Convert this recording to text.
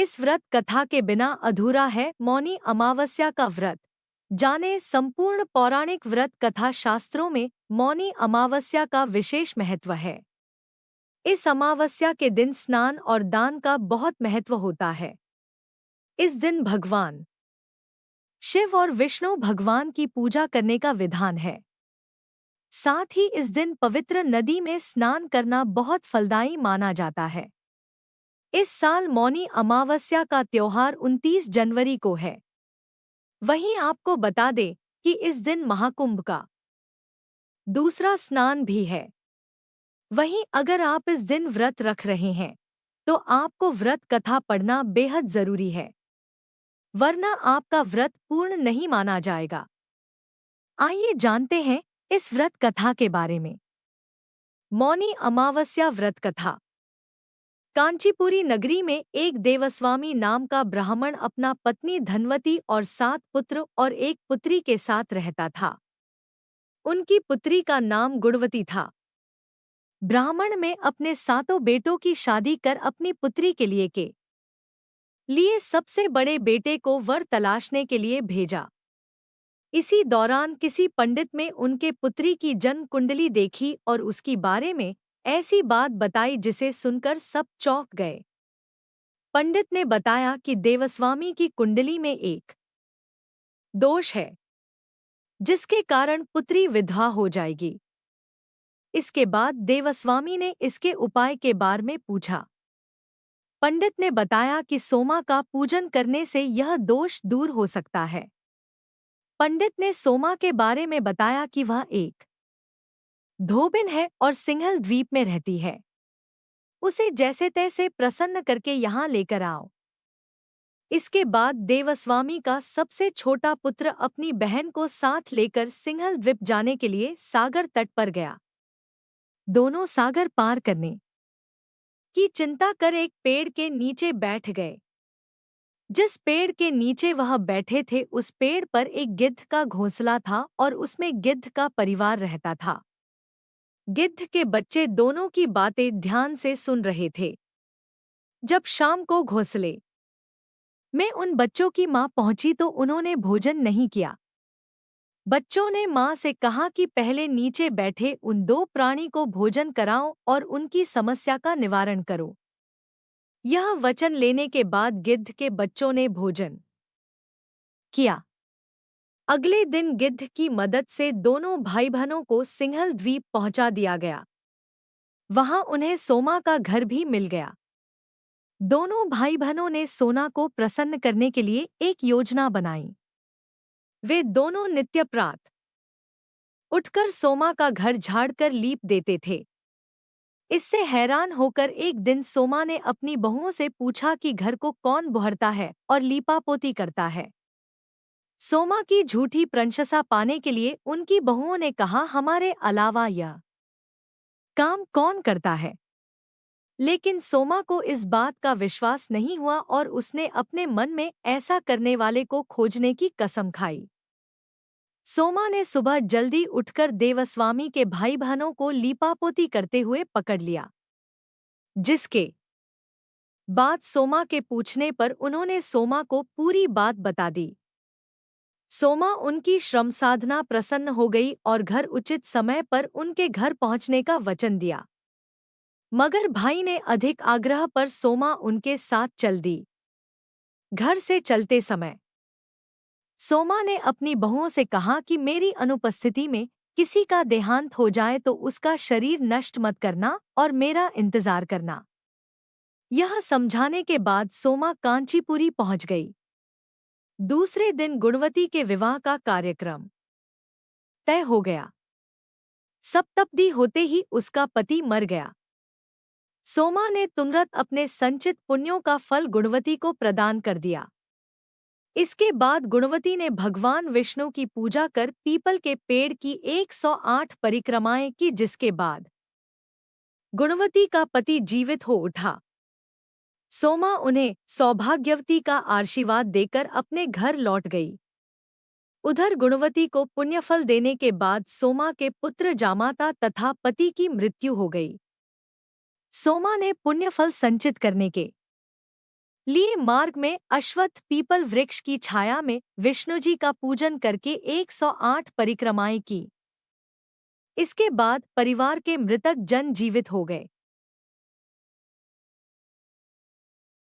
इस व्रत कथा के बिना अधूरा है मौनी अमावस्या का व्रत। जाने संपूर्ण पौराणिक व्रत कथा शास्त्रों में मौनी अमावस्या का विशेष महत्व है। इस अमावस्या के दिन स्नान और दान का बहुत महत्व होता है। इस दिन भगवान शिव और विष्णु भगवान की पूजा करने का विधान है। साथ ही इस दिन पवित्र नदी में स्नान करना बहुत फलदायी माना जाता है। इस साल मौनी अमावस्या का त्योहार 29 जनवरी को है। वहीं आपको बता दें कि इस दिन महाकुंभ का दूसरा स्नान भी है। वहीं अगर आप इस दिन व्रत रख रहे हैं तो आपको व्रत कथा पढ़ना बेहद जरूरी है, वरना आपका व्रत पूर्ण नहीं माना जाएगा। आइए जानते हैं इस व्रत कथा के बारे में। मौनी अमावस्या व्रत कथा। कांचीपुरी नगरी में एक देवस्वामी नाम का ब्राह्मण अपना पत्नी धनवती और 7 पुत्र और एक पुत्री के साथ रहता था। उनकी पुत्री का नाम गुणवती था। ब्राह्मण में अपने 7 बेटों की शादी कर अपनी पुत्री के लिए सबसे बड़े बेटे को वर तलाशने के लिए भेजा। इसी दौरान किसी पंडित में उनके पुत्री की जन्म कुंडली देखी और उसकी बारे में ऐसी बात बताई जिसे सुनकर सब चौंक गए। पंडित ने बताया कि देवस्वामी की कुंडली में एक दोष है, जिसके कारण पुत्री विधवा हो जाएगी। इसके बाद देवस्वामी ने इसके उपाय के बारे में पूछा। पंडित ने बताया कि सोमा का पूजन करने से यह दोष दूर हो सकता है। पंडित ने सोमा के बारे में बताया कि वह एक धोबिन है और सिंहल द्वीप में रहती है। उसे जैसे तैसे प्रसन्न करके यहाँ लेकर आओ। इसके बाद देवस्वामी का सबसे छोटा पुत्र अपनी बहन को साथ लेकर सिंहल द्वीप जाने के लिए सागर तट पर गया। दोनों सागर पार करने की चिंता कर एक पेड़ के नीचे बैठ गए। जिस पेड़ के नीचे वह बैठे थे उस पेड़ पर एक गिद्ध का घोंसला था और उसमें गिद्ध का परिवार रहता था। गिद्ध के बच्चे दोनों की बातें ध्यान से सुन रहे थे। जब शाम को घोंसले में उन बच्चों की मां पहुंची तो उन्होंने भोजन नहीं किया। बच्चों ने मां से कहा कि पहले नीचे बैठे उन 2 प्राणी को भोजन कराओ और उनकी समस्या का निवारण करो। यह वचन लेने के बाद गिद्ध के बच्चों ने भोजन किया। अगले दिन गिद्ध की मदद से दोनों भाई बहनों को सिंहल द्वीप पहुंचा दिया गया। वहां उन्हें सोमा का घर भी मिल गया। दोनों भाई बहनों ने सोना को प्रसन्न करने के लिए एक योजना बनाई। वे दोनों नित्य प्रातः उठकर सोमा का घर झाड़कर लीप देते थे। इससे हैरान होकर एक दिन सोमा ने अपनी बहुओं से पूछा कि घर को कौन बुहरता है और लीपापोती करता है। सोमा की झूठी प्रशंसा पाने के लिए उनकी बहुओं ने कहा, हमारे अलावा यह काम कौन करता है। लेकिन सोमा को इस बात का विश्वास नहीं हुआ और उसने अपने मन में ऐसा करने वाले को खोजने की कसम खाई। सोमा ने सुबह जल्दी उठकर देवस्वामी के भाई बहनों को लीपापोती करते हुए पकड़ लिया। जिसके बाद सोमा के पूछने पर उन्होंने सोमा को पूरी बात बता दी। सोमा उनकी श्रम साधना प्रसन्न हो गई और घर उचित समय पर उनके घर पहुंचने का वचन दिया। मगर भाई ने अधिक आग्रह पर सोमा उनके साथ चल दी। घर से चलते समय सोमा ने अपनी बहुओं से कहा कि मेरी अनुपस्थिति में किसी का देहांत हो जाए तो उसका शरीर नष्ट मत करना और मेरा इंतजार करना। यह समझाने के बाद सोमा कांचीपुरी पहुंच गई। दूसरे दिन गुणवती के विवाह का कार्यक्रम तय हो गया। सप्तपदी होते ही उसका पति मर गया। सोमा ने तुरंत अपने संचित पुण्यों का फल गुणवती को प्रदान कर दिया। इसके बाद गुणवती ने भगवान विष्णु की पूजा कर पीपल के पेड़ की 108 परिक्रमाएं की, जिसके बाद गुणवती का पति जीवित हो उठा। सोमा उन्हें सौभाग्यवती का आशीर्वाद देकर अपने घर लौट गई। उधर गुणवती को पुण्यफल देने के बाद सोमा के पुत्र जामाता तथा पति की मृत्यु हो गई। सोमा ने पुण्यफल संचित करने के लिए मार्ग में अश्वत्थ पीपल वृक्ष की छाया में विष्णुजी का पूजन करके 108 परिक्रमाएं की। इसके बाद परिवार के मृतक जन जीवित हो गए।